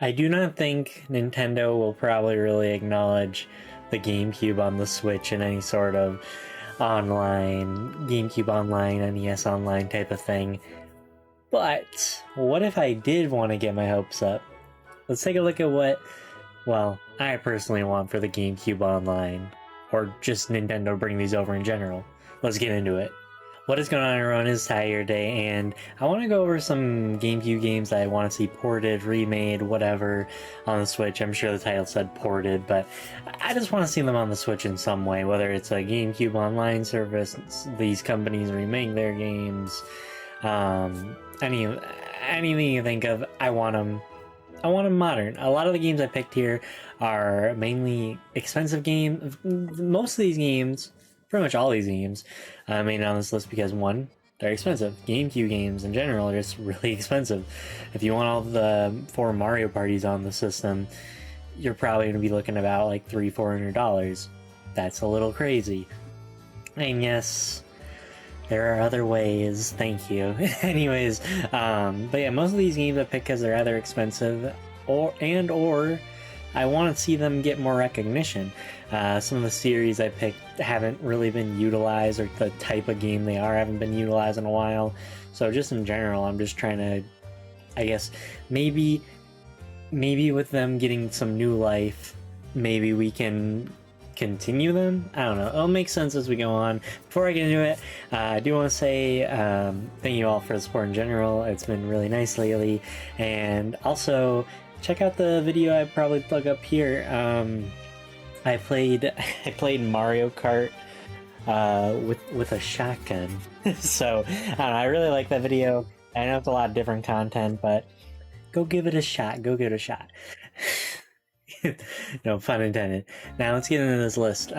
I do not think Nintendo will probably really acknowledge the GameCube on the Switch in any sort of online, GameCube Online, NES Online type of thing. But what if I did want to get my hopes up? Let's take a look at what, well, I personally want for the GameCube Online, or just Nintendo bring these over in general. Let's get into it. What is going on, everyone? It's Ty here today, and I want to go over some GameCube games that I want to see ported, remade, whatever, on the Switch. I'm sure the title said ported, but I just want to see them on the Switch in some way, whether it's a GameCube Online service, these companies remake their games, anything you think of, I want them. I want them modern. A lot of the games I picked here are mainly expensive games. Most of these games, pretty much all these games, I made it on this list because, one, they're expensive. GameCube games in general are just really expensive. If you want all the 4 Mario parties on the system, you're probably going to be looking about like $300-400. That's a little crazy. And yes, there are other ways, thank you. Anyways, but yeah, most of these games I pick because they're either expensive or I want to see them get more recognition. Some of the series I picked haven't really been utilized, or the type of game they are haven't been utilized in a while. So just in general, I'm just trying to, I guess, maybe with them getting some new life, maybe we can continue them. I don't know. It'll make sense as we go on. Before I get into it, I do want to say thank you all for the support in general. It's been really nice lately. And also, check out the video I probably plug up here. I played Mario Kart with a shotgun. So I don't know, I really like that video. I know it's a lot of different content, but go give it a shot. Go give it a shot. No pun intended. Now let's get into this list.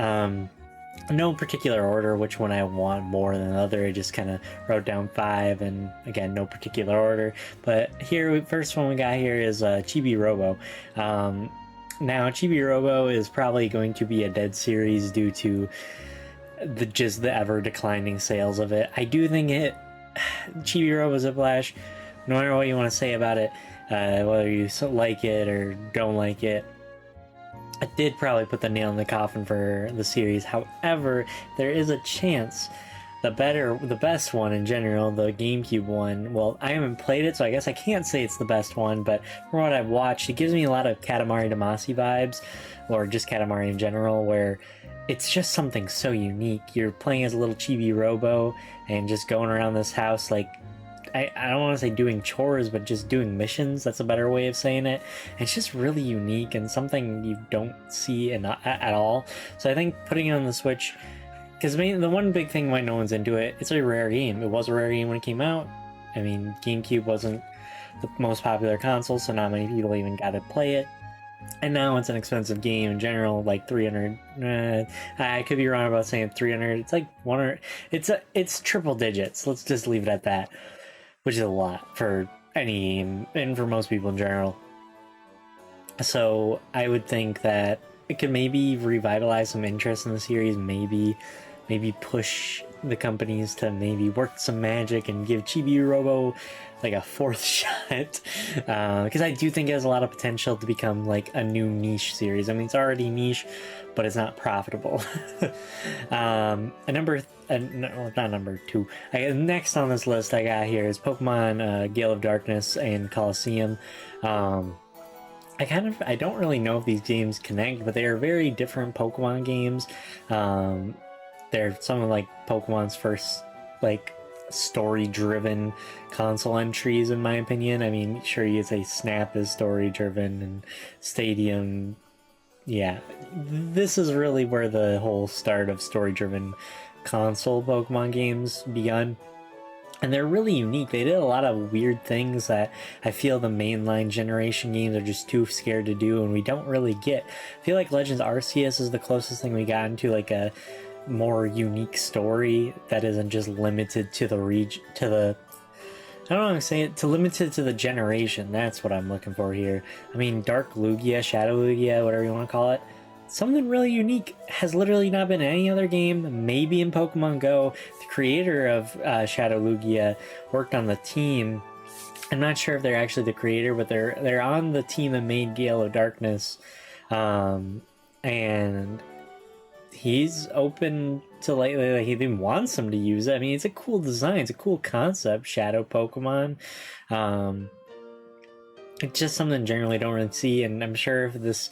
No particular order which one I want more than the other. I just kind of wrote down 5, and again, no particular order. But here, first one we got here is Chibi-Robo. Now, Chibi-Robo is probably going to be a dead series due to the ever declining sales of it. I do think Chibi-Robo Ziplash, no matter what you want to say about it, whether you like it or don't like it, I did probably put the nail in the coffin for the series. However, there is a chance the best one in general, the GameCube one, well, I haven't played it, so I guess I can't say it's the best one, but from what I've watched, it gives me a lot of Katamari Damacy vibes, or just Katamari in general, where it's just something so unique. You're playing as a little Chibi-Robo and just going around this house, like, I don't want to say doing chores, but just doing missions. That's a better way of saying it. It's just really unique and something you don't see at all. So I think putting it on the Switch, because the one big thing why no one's into it, it's a rare game. It was a rare game when it came out. I mean, GameCube wasn't the most popular console, so not many people even got to play it. And now it's an expensive game in general, like 300. I could be wrong about saying 300. It's like 100. It's triple digits. Let's just leave it at that, which is a lot for any game and for most people in general. So I would think that it could maybe revitalize some interest in the series, maybe push the companies to maybe work some magic and give Chibi-Robo like a 4th shot, because I do think it has a lot of potential to become like a new niche series. I mean, it's already niche, but it's not profitable. Not number 2. Next on this list I got here is Pokemon Gale of Darkness and Colosseum. I don't really know if these games connect, but they are very different Pokemon games. They're some of like Pokemon's first like story-driven console entries, in my opinion. I mean, sure, you could say Snap is story-driven and Stadium. Yeah, this is really where the whole start of story-driven console Pokemon games begun. And they're really unique. They did a lot of weird things that I feel the mainline generation games are just too scared to do, and we don't really get. I feel like Legends Arceus is the closest thing we got into like a more unique story that isn't just limited to the region, I don't know how to say it, limited to the generation. That's what I'm looking for here. I mean, Dark Lugia, Shadow Lugia, whatever you want to call it, something really unique has literally not been in any other game, maybe in Pokemon Go. The creator of Shadow Lugia worked on the team I'm not sure if they're actually the creator, but they're on the team that made Gale of Darkness, and he's open to like he even wants them to use it. I mean, it's a cool design, it's a cool concept, shadow Pokemon. It's just something generally don't really see, and I'm sure if this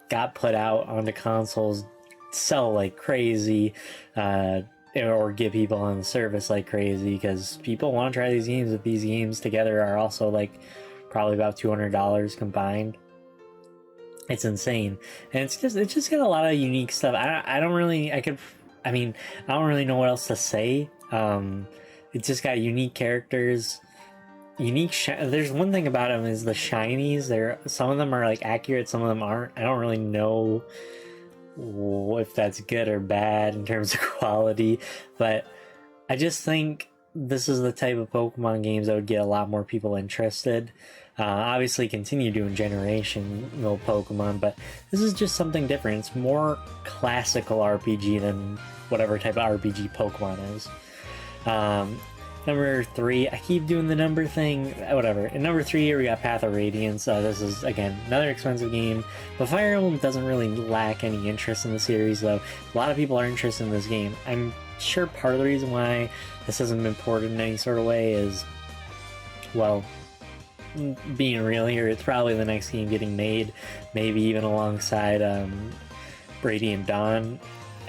got put out onto consoles, sell like crazy, or get people on the service like crazy, because people want to try these games. If these games together are also like probably about $200 combined, it's insane. And it's just got a lot of unique stuff. I don't really know what else to say. It's just got unique characters, there's one thing about them is the shinies. Some of them are like accurate, some of them aren't. I don't really know if that's good or bad in terms of quality, but I just think this is the type of Pokemon games that would get a lot more people interested. Obviously continue doing generational Pokemon, but this is just something different. It's more classical RPG than whatever type of RPG Pokemon is. Number 3, I keep doing the number thing, whatever. In number 3 here we got Path of Radiance. This is, again, another expensive game, but Fire Emblem doesn't really lack any interest in the series, though. A lot of people are interested in this game. I'm sure part of the reason why this hasn't been ported in any sort of way is, well, being real here, it's probably the next game getting made, maybe even alongside Radiant Dawn.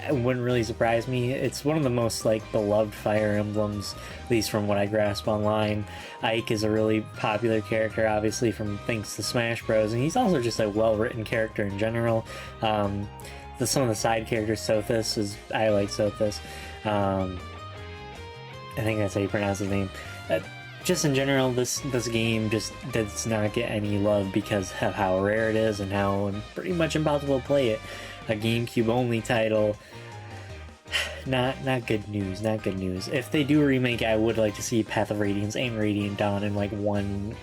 It wouldn't really surprise me. It's one of the most like beloved Fire Emblems, at least from what I grasp online. Ike is a really popular character, obviously, from thanks to Smash Bros, and he's also just a well-written character in general. Some of the side characters, Sothis, I like Sothis. I think that's how you pronounce his name. Just in general, this game just does not get any love because of how rare it is and how pretty much impossible to play it. A GameCube only title. Not good news, not good news. If they do a remake, I would like to see Path of Radiance and Radiant Dawn in like one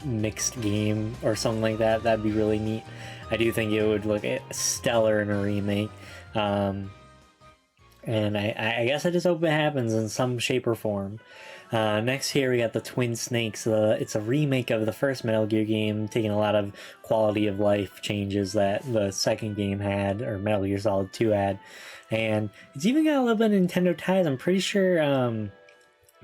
mixed game or something like that. That'd be really neat. I do think it would look stellar in a remake. And I guess I just hope it happens in some shape or form. Next here we got the Twin Snakes. It's a remake of the first Metal Gear game, taking a lot of quality of life changes that the second game had, or Metal Gear Solid 2 had. And it's even got a little bit of Nintendo ties. I'm pretty sure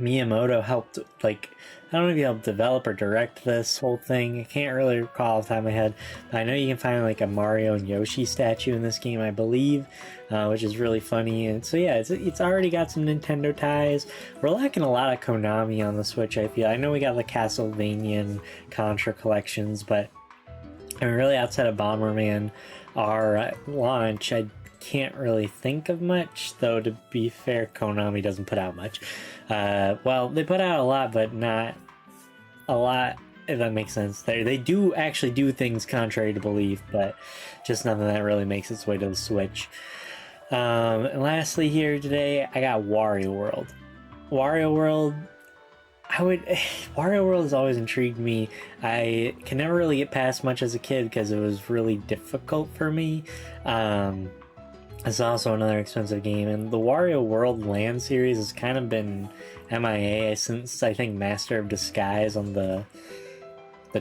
Miyamoto helped, like, I don't know if he helped develop or direct this whole thing. I can't really recall off the top of my head. But I know you can find like a Mario and Yoshi statue in this game, I believe, which is really funny. And so yeah, it's already got some Nintendo ties. We're lacking a lot of Konami on the Switch, I feel. I know we got the Castlevania and Contra collections, but I mean, really outside of Bomberman, our launch, I can't really think of much, though to be fair, Konami doesn't put out much. Well, they put out a lot, but not a lot, if that makes sense. They do actually do things contrary to belief, but just nothing that really makes its way to the Switch. And lastly here today, I got Wario World. Wario World has always intrigued me. I can never really get past much as a kid because it was really difficult for me. It's also another expensive game, and the Wario World Land series has kind of been MIA since, I think, Master of Disguise on the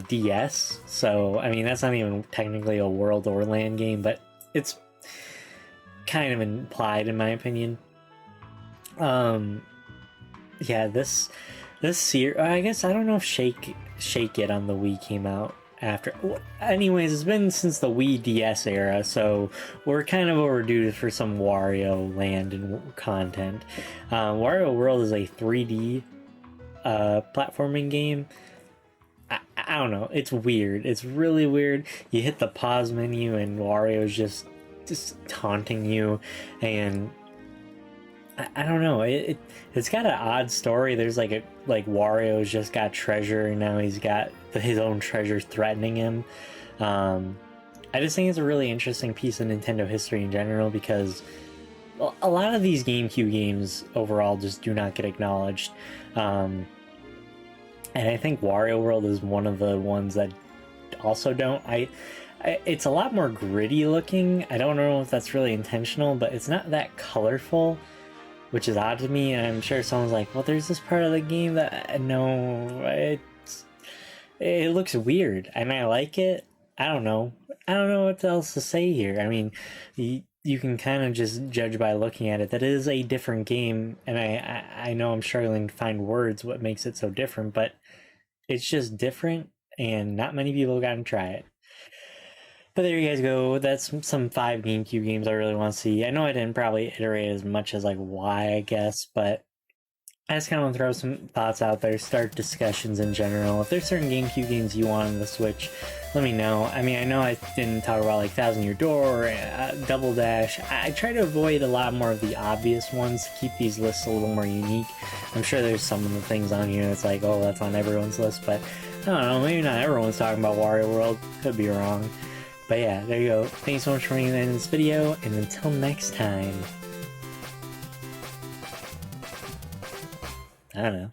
DS. So, I mean, that's not even technically a World or Land game, but it's kind of implied, in my opinion. Yeah, this series, I guess, I don't know if Shake It on the Wii came out after. Anyways, it's been since the Wii DS era, so we're kind of overdue for some Wario Land and content. Wario World is a 3D platforming game. I don't know, it's weird. It's really weird. You hit the pause menu and Wario's just taunting you, and I don't know. It's got an odd story. There's like Wario's just got treasure, and now he's got his own treasure threatening him. I just think it's a really interesting piece of Nintendo history in general, because a lot of these GameCube games overall just do not get acknowledged. And I think Wario World is one of the ones that also don't. It's a lot more gritty looking. I don't know if that's really intentional, but it's not that colorful, which is odd to me. And I'm sure someone's like, well, there's this part of the game that, no, It looks weird. I mean, I like it. I don't know. I don't know what else to say here. I mean, you can kind of just judge by looking at it. That is a different game, and I know I'm struggling to find words what makes it so different, but it's just different, and not many people got to try it. But there you guys go. That's some 5 GameCube games I really want to see. I know I didn't probably iterate as much as like why, I guess, but I just kind of want to throw some thoughts out there, start discussions in general. If there's certain GameCube games you want on the Switch, let me know. I mean, I know I didn't talk about like Thousand Year Door or Double Dash. I try to avoid a lot more of the obvious ones to keep these lists a little more unique. I'm sure there's some of the things on here that's like, oh, that's on everyone's list, but I don't know, maybe not everyone's talking about Wario World. Could be wrong. But yeah, there you go. Thanks so much for being in this video, and until next time, I don't know.